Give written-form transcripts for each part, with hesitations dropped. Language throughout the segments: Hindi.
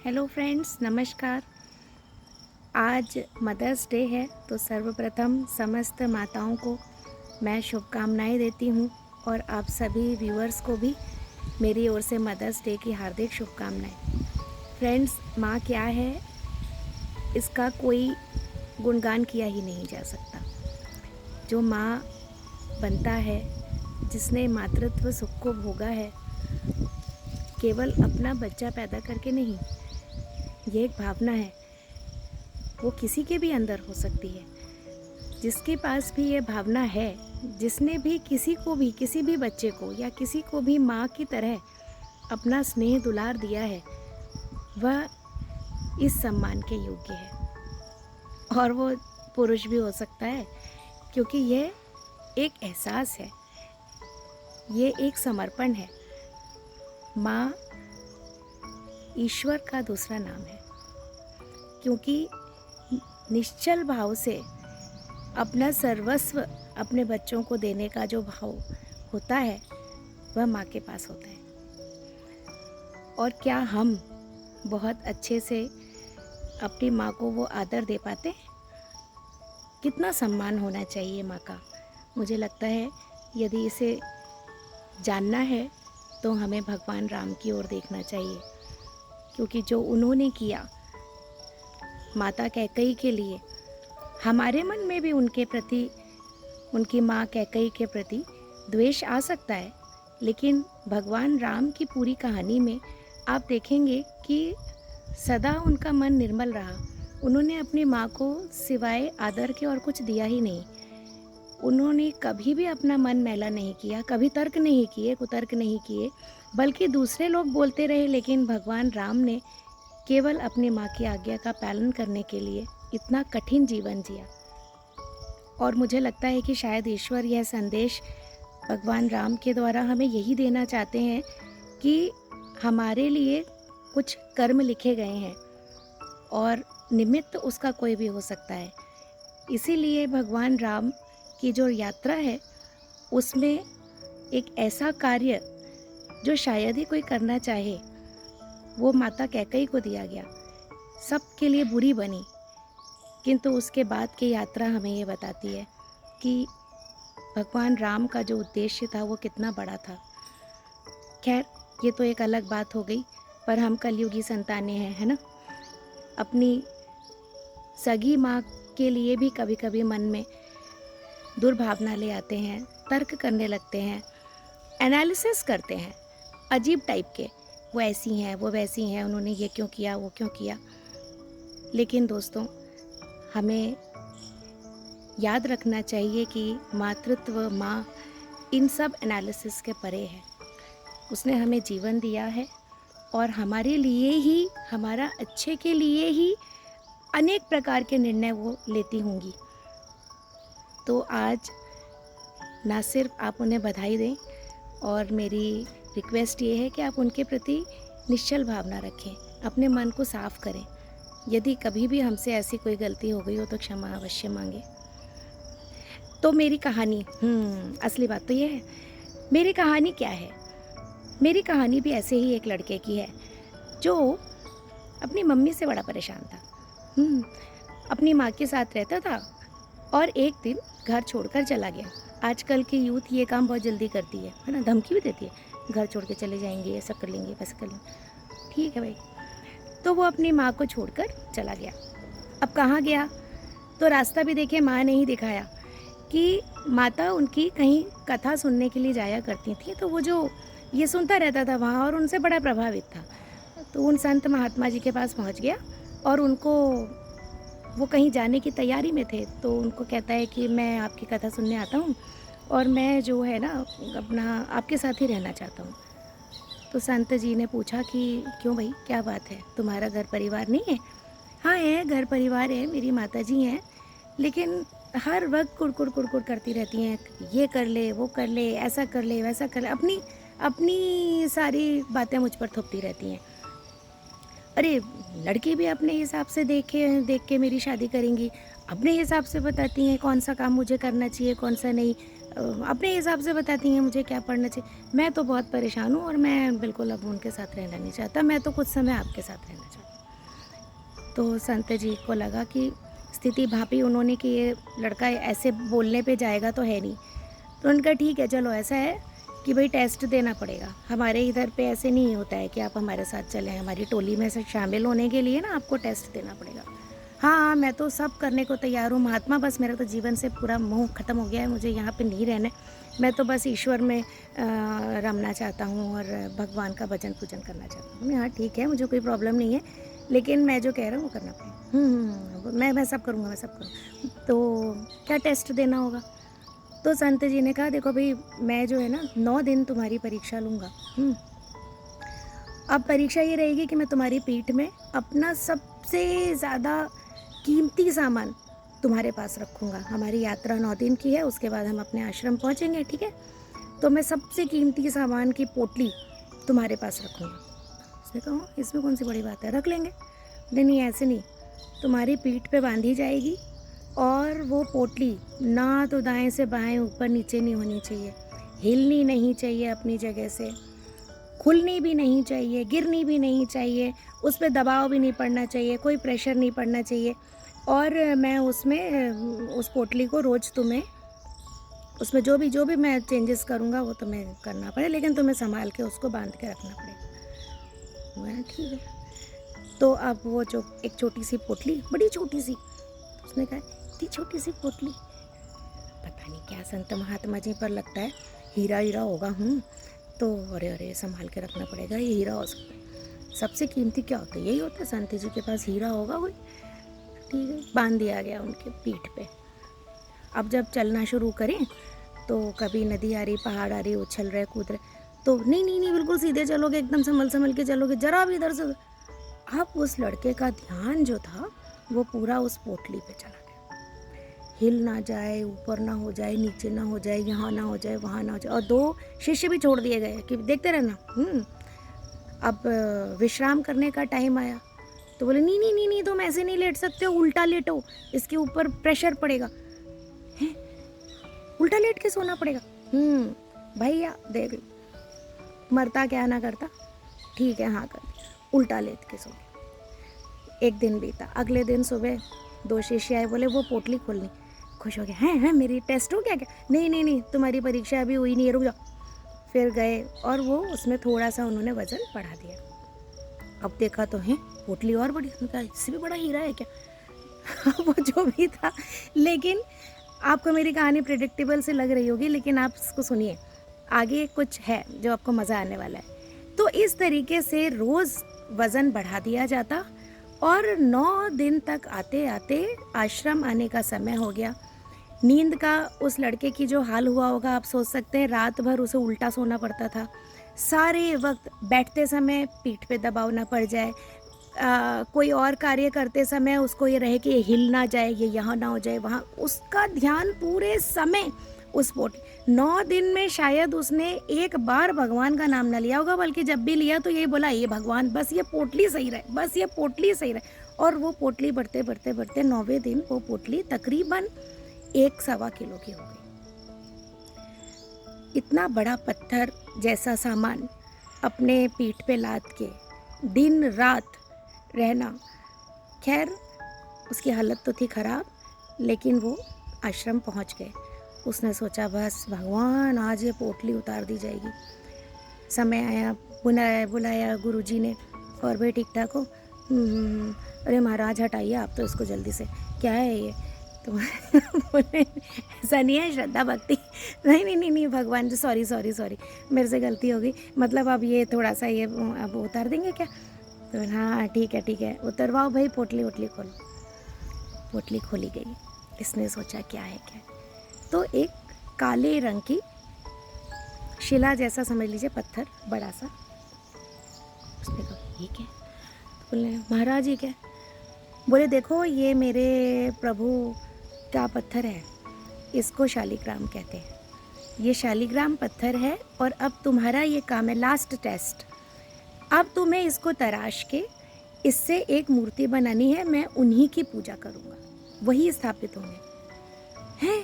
हेलो फ्रेंड्स, नमस्कार। आज मदर्स डे है तो सर्वप्रथम समस्त माताओं को मैं शुभकामनाएं देती हूं और आप सभी व्यूअर्स को भी मेरी ओर से मदर्स डे की हार्दिक शुभकामनाएं। फ्रेंड्स, माँ क्या है इसका कोई गुणगान किया ही नहीं जा सकता। जो माँ बनता है, जिसने मातृत्व सुख को भोगा है, केवल अपना बच्चा पैदा करके नहीं, ये एक भावना है, वो किसी के भी अंदर हो सकती है। जिसके पास भी ये भावना है, जिसने भी किसी को भी, किसी भी बच्चे को या किसी को भी माँ की तरह अपना स्नेह दुलार दिया है, वह इस सम्मान के योग्य है। और वो पुरुष भी हो सकता है, क्योंकि ये एक एहसास है, ये एक समर्पण है। माँ ईश्वर का दूसरा नाम है, क्योंकि निश्चल भाव से अपना सर्वस्व अपने बच्चों को देने का जो भाव होता है, वह माँ के पास होता है। और क्या हम बहुत अच्छे से अपनी माँ को वो आदर दे पाते हैं? कितना सम्मान होना चाहिए माँ का। मुझे लगता है यदि इसे जानना है तो हमें भगवान राम की ओर देखना चाहिए, क्योंकि जो उन्होंने किया माता कैकेयी के लिए, हमारे मन में भी उनके प्रति, उनकी माँ कैकेयी के प्रति द्वेष आ सकता है, लेकिन भगवान राम की पूरी कहानी में आप देखेंगे कि सदा उनका मन निर्मल रहा। उन्होंने अपनी माँ को सिवाय आदर के और कुछ दिया ही नहीं। उन्होंने कभी भी अपना मन मैला नहीं किया, कभी तर्क नहीं किए, कुतर्क नहीं किए, बल्कि दूसरे लोग बोलते रहे, लेकिन भगवान राम ने केवल अपनी माँ की आज्ञा का पालन करने के लिए इतना कठिन जीवन जिया। और मुझे लगता है कि शायद ईश्वर यह संदेश भगवान राम के द्वारा हमें यही देना चाहते हैं कि हमारे लिए कुछ कर्म लिखे गए हैं और निमित्त उसका कोई भी हो सकता है। इसीलिए भगवान राम की जो यात्रा है, उसमें एक ऐसा कार्य जो शायद ही कोई करना चाहे, वो माता कैकेयी को दिया गया। सबके लिए बुरी बनी, किंतु उसके बाद की यात्रा हमें ये बताती है कि भगवान राम का जो उद्देश्य था वो कितना बड़ा था। खैर, ये तो एक अलग बात हो गई, पर हम कलयुगी संतानें हैं, है ना। अपनी सगी माँ के लिए भी कभी कभी मन में दुर्भावना ले आते हैं, तर्क करने लगते हैं, एनालिसिस करते हैं अजीब टाइप के। वो ऐसी हैं, वो वैसी हैं, उन्होंने ये क्यों किया, वो क्यों किया। लेकिन दोस्तों, हमें याद रखना चाहिए कि मातृत्व, माँ, इन सब एनालिसिस के परे है। उसने हमें जीवन दिया है और हमारे लिए ही, हमारा अच्छे के लिए ही अनेक प्रकार के निर्णय वो लेती होंगी। तो आज ना सिर्फ आप उन्हें बधाई दें, और मेरी रिक्वेस्ट ये है कि आप उनके प्रति निश्चल भावना रखें, अपने मन को साफ करें। यदि कभी भी हमसे ऐसी कोई गलती हो गई हो तो क्षमा अवश्य मांगे। तो मेरी कहानी, असली बात तो ये है, मेरी कहानी क्या है। मेरी कहानी भी ऐसे ही एक लड़के की है जो अपनी मम्मी से बड़ा परेशान था। अपनी माँ के साथ रहता था और एक दिन घर छोड़कर चला गया। आजकल की यूथ ये काम बहुत जल्दी करती है ना, धमकी भी देती है, घर छोड़ के चले जाएंगे, ऐसा कर लेंगे, वैसा कर लेंगे। ठीक है भाई, तो वो अपनी माँ को छोड़कर चला गया। अब कहाँ गया, तो रास्ता भी देखे माँ ने ही दिखाया कि माता उनकी कहीं कथा सुनने के लिए जाया करती थी, तो वो जो ये सुनता रहता था वहाँ और उनसे बड़ा प्रभावित था। तो उन संत महात्मा जी के पास पहुँच गया और उनको, वो कहीं जाने की तैयारी में थे, तो उनको कहता है कि मैं आपकी कथा सुनने आता हूँ और मैं जो है ना अपना आपके साथ ही रहना चाहता हूँ। तो संत जी ने पूछा कि क्यों भाई, क्या बात है, तुम्हारा घर परिवार नहीं है? हाँ है, घर परिवार है, मेरी माता जी हैं, लेकिन हर वक्त कुड़कुड़ कुड़कुड़ करती रहती हैं, ये कर ले, वो कर ले, ऐसा कर ले, वैसा कर ले, अपनी अपनी सारी बातें मुझ पर थोपती रहती हैं। अरे, लड़की भी अपने हिसाब से देख के मेरी शादी करेंगी, अपने हिसाब से बताती हैं कौन सा काम मुझे करना चाहिए, कौन सा नहीं, अपने हिसाब से बताती हैं मुझे क्या पढ़ना चाहिए। मैं तो बहुत परेशान हूँ और मैं बिल्कुल अब उनके साथ रहना नहीं चाहता, मैं तो कुछ समय आपके साथ रहना चाहता हूँ। तो संत जी को लगा कि स्थिति भापी उन्होंने कि ये लड़का ऐसे बोलने पे जाएगा तो है नहीं। तो उनका ठीक है, चलो ऐसा है कि भाई टेस्ट देना पड़ेगा। हमारे इधर पे ऐसे नहीं होता है कि आप हमारे साथ चलें, हमारी टोली में से शामिल होने के लिए ना आपको टेस्ट देना पड़ेगा। हाँ हाँ, मैं तो सब करने को तैयार हूँ महात्मा, बस मेरा तो जीवन से पूरा मोह ख़त्म हो गया है, मुझे यहाँ पे नहीं रहना है। मैं तो बस ईश्वर में रमना चाहता हूँ और भगवान का भजन पूजन करना चाहता हूँ। हाँ ठीक है, मुझे कोई प्रॉब्लम नहीं है, लेकिन मैं जो कह रहा हूँ वो करना पड़ेगा। मैं सब करूँगा, मैं सब करूँगा। तो क्या टेस्ट देना होगा? तो संत जी ने कहा देखो भाई, मैं जो है ना 9 दिन तुम्हारी परीक्षा लूँगा। अब परीक्षा ये रहेगी कि मैं तुम्हारी पीठ में अपना सबसे ज़्यादा कीमती सामान तुम्हारे पास रखूँगा। हमारी यात्रा 9 दिन की है, उसके बाद हम अपने आश्रम पहुँचेंगे, ठीक है? तो मैं सबसे कीमती सामान की पोटली तुम्हारे पास रखूँगा। उसने कहा इसमें कौन सी बड़ी बात है, रख लेंगे। नहीं ऐसे नहीं, तुम्हारी पीठ पे बांधी जाएगी और वो पोटली ना तो दाएं से बाएं ऊपर नीचे नहीं होनी चाहिए, हिलनी नहीं चाहिए अपनी जगह से, खुलनी भी नहीं चाहिए, गिरनी भी नहीं चाहिए, उस पर दबाव भी नहीं पड़ना चाहिए, कोई प्रेशर नहीं पड़ना चाहिए। और मैं उसमें उस पोटली को रोज़ तुम्हें उसमें जो भी मैं चेंजेस करूँगा वो तुम्हें करना पड़े, लेकिन तुम्हें संभाल के उसको बांध के रखना पड़ेगा। मैं ठीक है। तो अब वो जो एक छोटी सी पोटली, बड़ी छोटी सी, उसने कहा इतनी छोटी सी पोटली, पता नहीं क्या संत महात्मा जी पर लगता है हीरा हीरा होगा। तो अरे संभाल के रखना पड़ेगा, ये हीरा हो सकता है। सबसे कीमती क्या होता है? यही होता है, संत जी के पास हीरा होगा कोई। ठीक है, बांध दिया गया उनके पीठ पे। अब जब चलना शुरू करें तो कभी नदी आ रही, पहाड़ आ रही, उछल रहे, कूद रहे, तो नहीं बिल्कुल सीधे चलोगे, एकदम संभल के चलोगे, जरा भी इधर से। अब उस लड़के का ध्यान जो था वो पूरा उस पोटली पे चला गया। हिल ना जाए, ऊपर ना हो जाए, नीचे ना हो जाए, यहाँ ना हो जाए, वहाँ ना हो जाए। और 2 शिष्य भी छोड़ दिए गए कि देखते रहना। अब विश्राम करने का टाइम आया तो बोले नहीं तुम ऐसे नहीं लेट सकते हो, उल्टा लेटो, इसके ऊपर प्रेशर पड़ेगा। हैं, उल्टा लेट के सोना पड़ेगा? भैया देख, मरता क्या ना करता, ठीक है हाँ कर, उल्टा लेट के सो। एक दिन बीता, अगले दिन सुबह 2 शिष्य आए, बोले वो पोटली खोलनी। खुश हो गया, हैं मेरी टेस्ट हो गया क्या? नहीं तुम्हारी परीक्षा अभी हुई नहीं है, रुक जाओ। फिर गए और वो उसमें थोड़ा सा उन्होंने वजन बढ़ा दिया। अब देखा तो है पोटली और बड़ी, उन्होंने कहा इससे भी बड़ा हीरा है क्या? वो जो भी था, लेकिन आपको मेरी कहानी प्रेडिक्टेबल से लग रही होगी, लेकिन आप इसको सुनिए, आगे कुछ है जो आपको मज़ा आने वाला है। तो इस तरीके से रोज़ वज़न बढ़ा दिया जाता और 9 दिन तक आते आते आश्रम आने का समय हो गया। नींद का उस लड़के की जो हाल हुआ होगा आप सोच सकते हैं, रात भर उसे उल्टा सोना पड़ता था। सारे वक्त बैठते समय पीठ पे दबाव ना पड़ जाए, कोई और कार्य करते समय उसको ये रहे कि ये हिल ना जाए, ये यहाँ ना हो जाए, वहाँ। उसका ध्यान पूरे समय उस पोटली। 9 दिन में शायद उसने एक बार भगवान का नाम ना लिया होगा, बल्कि जब भी लिया तो यही बोला, ये भगवान बस ये पोटली सही रहे, बस ये पोटली सही रहे। और वो पोटली बढ़ते 9वें दिन वो पोटली तकरीबन 1-1.25 किलो की हो गई। इतना बड़ा पत्थर जैसा सामान अपने पीठ पे लाद के दिन रात रहना। खैर उसकी हालत तो थी ख़राब, लेकिन वो आश्रम पहुंच गए। उसने सोचा बस भगवान आज ये पोटली उतार दी जाएगी। समय आया, बुलाया गुरुजी ने, और भाई ठीक ठाक हो? अरे महाराज हटाइए आप तो इसको जल्दी से, क्या है ये? तो बोले ऐसा नहीं है, श्रद्धा भक्ति। नहीं भगवान जी, सॉरी मेरे से गलती हो गई, मतलब अब ये थोड़ा सा ये अब उतार देंगे क्या? तो हाँ ठीक है उतरवाओ भाई, पोटली खोलो। पोटली खोली गई। इसने सोचा क्या है, तो एक काले रंग की शिला जैसा समझ लीजिए, पत्थर बड़ा सा। उसने कहा ये क्या? तो बोले महाराज ये क्या? बोले देखो ये मेरे प्रभु का पत्थर है, इसको शालिग्राम कहते हैं। ये शालिग्राम पत्थर है और अब तुम्हारा ये काम है, लास्ट टेस्ट। अब तुम्हें इसको तराश के इससे एक मूर्ति बनानी है, मैं उन्हीं की पूजा करूँगा, वही स्थापित होंगे। हैं?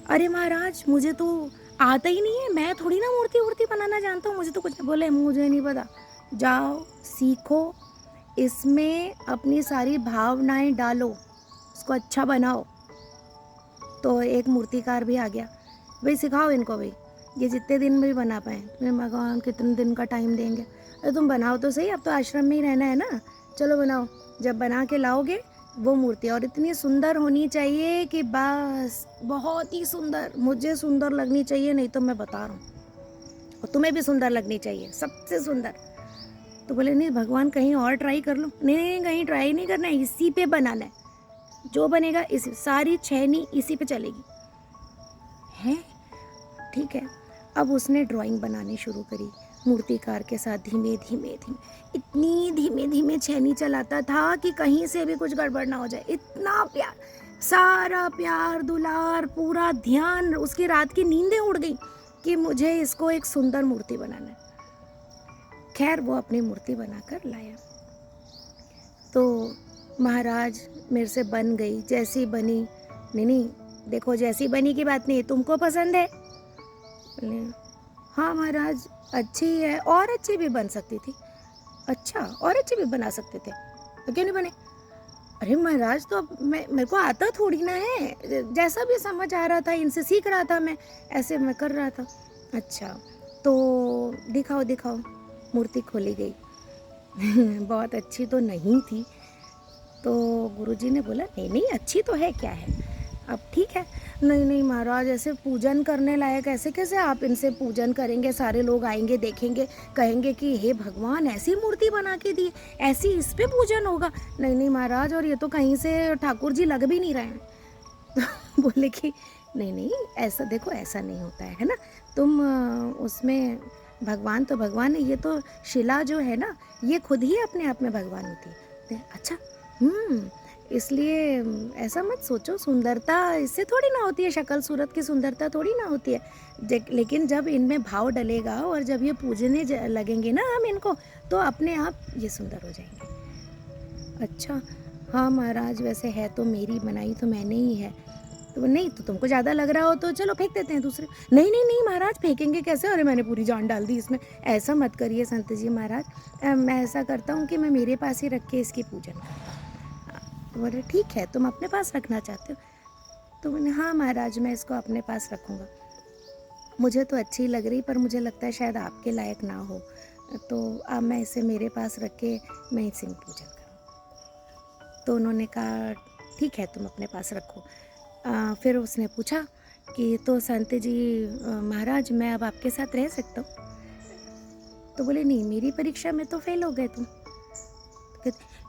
अरे महाराज मुझे तो आता ही नहीं है, मैं थोड़ी ना मूर्ति बनाना जानता हूँ, मुझे तो कुछ नहीं। बोले मुझे नहीं पता, जाओ सीखो, इसमें अपनी सारी भावनाएं डालो, उसको अच्छा बनाओ। तो एक मूर्तिकार भी आ गया, भाई सिखाओ इनको, भाई ये जितने दिन में भी बना पाए। मैं भगवान कितने दिन का टाइम देंगे, अरे तुम बनाओ तो सही, अब तो आश्रम में ही रहना है ना, चलो बनाओ। जब बना के लाओगे वो मूर्ति, और इतनी सुंदर होनी चाहिए कि बस बहुत ही सुंदर, मुझे सुंदर लगनी चाहिए, नहीं तो मैं बता रहा हूँ, और तुम्हें भी सुंदर लगनी चाहिए, सबसे सुंदर। तो बोले नहीं भगवान कहीं और ट्राई कर लो। नहीं नहीं, कहीं ट्राई नहीं करना है, इसी पे बनाना है, जो बनेगा इसी, सारी छेनी इसी पे चलेगी। है ठीक है। अब उसने ड्राइंग बनानी शुरू करी मूर्तिकार के साथ, धीमे धीमे धीमे, इतनी धीमे धीमे छेनी चलाता था कि कहीं से भी कुछ गड़बड़ ना हो जाए। इतना प्यार, सारा प्यार दुलार, पूरा ध्यान, उसकी रात की नींदें उड़ गई कि मुझे इसको एक सुंदर मूर्ति बनाना है। खैर वो अपनी मूर्ति बनाकर लाया। तो महाराज मेरे से बन गई, जैसी बनी। नहीं नहीं देखो, जैसी बनी की बात नहीं, तुमको पसंद है? हाँ महाराज अच्छी है, और अच्छी भी बन सकती थी। अच्छा, और अच्छी भी बना सकते थे, तो क्यों नहीं बने? अरे महाराज तो अब मेरे को आता थोड़ी ना है, जैसा भी समझ आ रहा था इनसे सीख रहा था मैं, ऐसे मैं कर रहा था। अच्छा तो दिखाओ दिखाओ। मूर्ति खोली गई। बहुत अच्छी तो नहीं थी। तो गुरुजी ने बोला नहीं नहीं अच्छी तो है, क्या है अब ठीक है। नहीं नहीं महाराज, ऐसे पूजन करने लायक, ऐसे कैसे आप इनसे पूजन करेंगे, सारे लोग आएंगे देखेंगे, कहेंगे कि हे भगवान ऐसी मूर्ति बना के दी, ऐसी इस पे पूजन होगा। नहीं नहीं महाराज, और ये तो कहीं से ठाकुर जी लग भी नहीं रहे हैं। तो बोले कि नहीं नहीं ऐसा देखो, ऐसा नहीं होता है ना, तुम उसमें भगवान तो भगवान है, ये तो शिला जो है ना, ये खुद ही अपने आप में भगवान होती है। अच्छा इसलिए ऐसा मत सोचो, सुंदरता इससे थोड़ी ना होती है, शक्ल सूरत की सुंदरता थोड़ी ना होती है। लेकिन जब इनमें भाव डलेगा और जब ये पूजने लगेंगे ना हम इनको, तो अपने आप ये सुंदर हो जाएंगे। अच्छा हाँ महाराज, वैसे है तो मेरी बनाई तो मैंने ही है। तो नहीं तो तुमको ज़्यादा लग रहा हो तो चलो फेंक देते हैं दूसरे। नहीं नहीं नहीं महाराज, फेंकेंगे कैसे, अरे मैंने पूरी जान डाल दी इसमें। ऐसा मत करिए संत जी महाराज, मैं ऐसा करता हूँ कि मैं मेरे पास ही रख के इसकी पूजन करता हूँ। तो बोले ठीक है, तुम अपने पास रखना चाहते हो? तो मैंने हाँ महाराज मैं इसको अपने पास रखूँगा, मुझे तो अच्छी लग रही, पर मुझे लगता है शायद आपके लायक ना हो, तो अब मैं इसे मेरे पास रख के मैं इसी में पूजन करूँ। तो उन्होंने कहा ठीक है तुम अपने पास रखो। फिर उसने पूछा कि तो संत जी महाराज मैं अब आपके साथ रह सकता हूँ? तो बोले नहीं, मेरी परीक्षा में तो फेल हो गए तुम।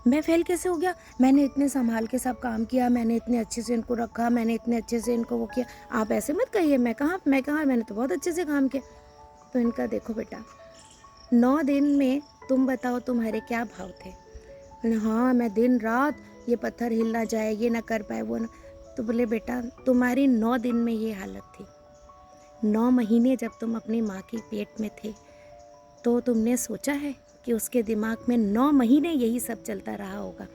मैं फेल कैसे हो गया, मैंने इतने संभाल के सब काम किया, मैंने इतने अच्छे से इनको रखा, मैंने इतने अच्छे से इनको वो किया, आप ऐसे मत कहिए। मैं कहाँ, मैंने तो बहुत अच्छे से काम किया। तो इनका देखो बेटा, 9 दिन में तुम बताओ तुम्हारे क्या भाव थे? हाँ मैं दिन रात ये पत्थर हिल ना जाए, ये ना कर पाए, वो ना। तो बोले बेटा तुम्हारी 9 दिन में ये हालत थी। 9 महीने जब तुम अपनी माँ के पेट में थे, तो तुमने सोचा है कि उसके दिमाग में 9 महीने यही सब चलता रहा होगा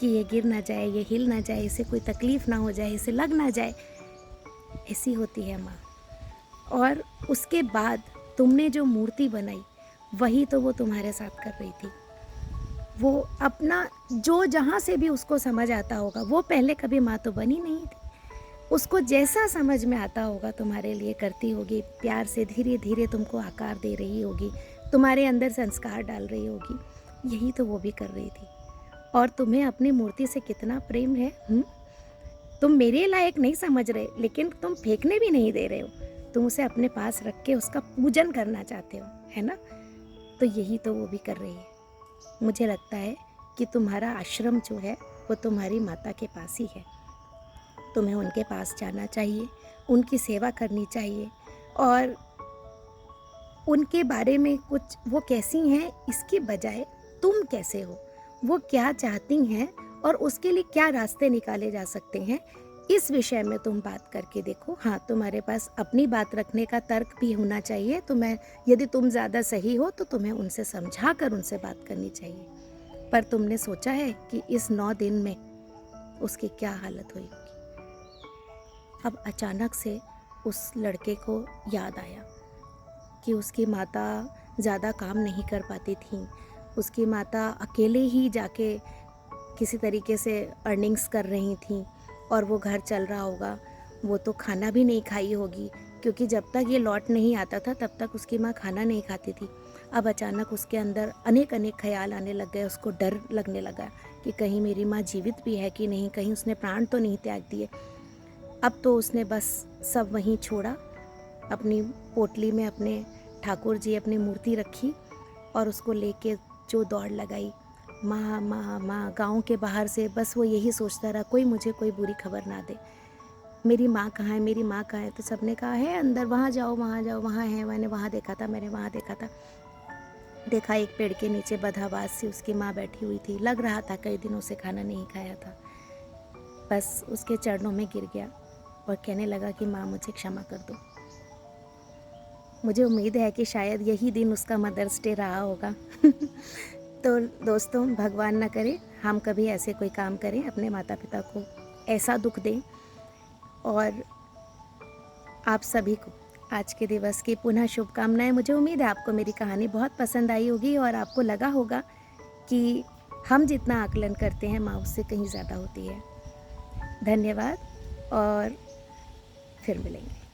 कि ये गिर ना जाए, ये हिल ना जाए, इसे कोई तकलीफ़ ना हो जाए, इसे लग ना जाए। ऐसी होती है माँ। और उसके बाद तुमने जो मूर्ति बनाई, वही तो वो तुम्हारे साथ कर रही थी। वो अपना जो जहाँ से भी उसको समझ आता होगा, वो पहले कभी माँ तो बनी नहीं थी, उसको जैसा समझ में आता होगा तुम्हारे लिए करती होगी, प्यार से धीरे धीरे तुमको आकार दे रही होगी, तुम्हारे अंदर संस्कार डाल रही होगी। यही तो वो भी कर रही थी। और तुम्हें अपनी मूर्ति से कितना प्रेम है। तुम मेरे लायक नहीं समझ रहे, लेकिन तुम फेंकने भी नहीं दे रहे हो, तुम उसे अपने पास रख के उसका पूजन करना चाहते हो, है ना? तो यही तो वो भी कर रही है। मुझे लगता है कि तुम्हारा आश्रम जो है वो तुम्हारी माता के पास ही है, तुम्हें उनके पास जाना चाहिए, उनकी सेवा करनी चाहिए, और उनके बारे में कुछ वो कैसी हैं इसकी बजाय तुम कैसे हो, वो क्या चाहती हैं और उसके लिए क्या रास्ते निकाले जा सकते हैं, इस विषय में तुम बात करके देखो। हाँ तुम्हारे पास अपनी बात रखने का तर्क भी होना चाहिए, तो मैं यदि तुम ज़्यादा सही हो तो तुम्हें उनसे समझा कर उनसे बात करनी चाहिए। पर तुमने सोचा है कि इस 9 दिन में उसकी क्या हालत हुई होगी? अब अचानक से उस लड़के को याद आया कि उसकी माता ज़्यादा काम नहीं कर पाती थी, उसकी माता अकेले ही जाके किसी तरीके से अर्निंग्स कर रही थी और वो घर चल रहा होगा। वो तो खाना भी नहीं खाई होगी, क्योंकि जब तक ये लौट नहीं आता था तब तक उसकी माँ खाना नहीं खाती थी। अब अचानक उसके अंदर अनेक अनेक ख्याल आने लग गए, उसको डर लगने लगा कि कहीं मेरी माँ जीवित भी है कि नहीं, कहीं उसने प्राण तो नहीं त्याग दिए। अब तो उसने बस सब वहीं छोड़ा, अपनी पोटली में अपने ठाकुर जी अपनी मूर्ति रखी और उसको लेके जो दौड़ लगाई, माँ माँ माँ। गाँव के बाहर से बस वो यही सोचता रहा, कोई मुझे कोई बुरी खबर ना दे, मेरी माँ कहाँ है, मेरी माँ कहाँ है। तो सबने कहा है अंदर, वहाँ जाओ वहाँ जाओ, वहाँ है, मैंने वहाँ देखा था, मैंने वहाँ देखा था। देखा एक पेड़ के नीचे बदहवास सी उसकी माँ बैठी हुई थी, लग रहा था कई दिनों से खाना नहीं खाया था। बस उसके चरणों में गिर गया और कहने लगा कि माँ मुझे क्षमा कर दो। मुझे उम्मीद है कि शायद यही दिन उसका मदर्स डे रहा होगा। तो दोस्तों, भगवान ना करे हम कभी ऐसे कोई काम करें, अपने माता पिता को ऐसा दुख दें। और आप सभी को आज के दिवस की पुनः शुभकामनाएं। मुझे उम्मीद है आपको मेरी कहानी बहुत पसंद आई होगी और आपको लगा होगा कि हम जितना आकलन करते हैं माँ उससे कहीं ज़्यादा होती है। धन्यवाद और फिर मिलेंगे।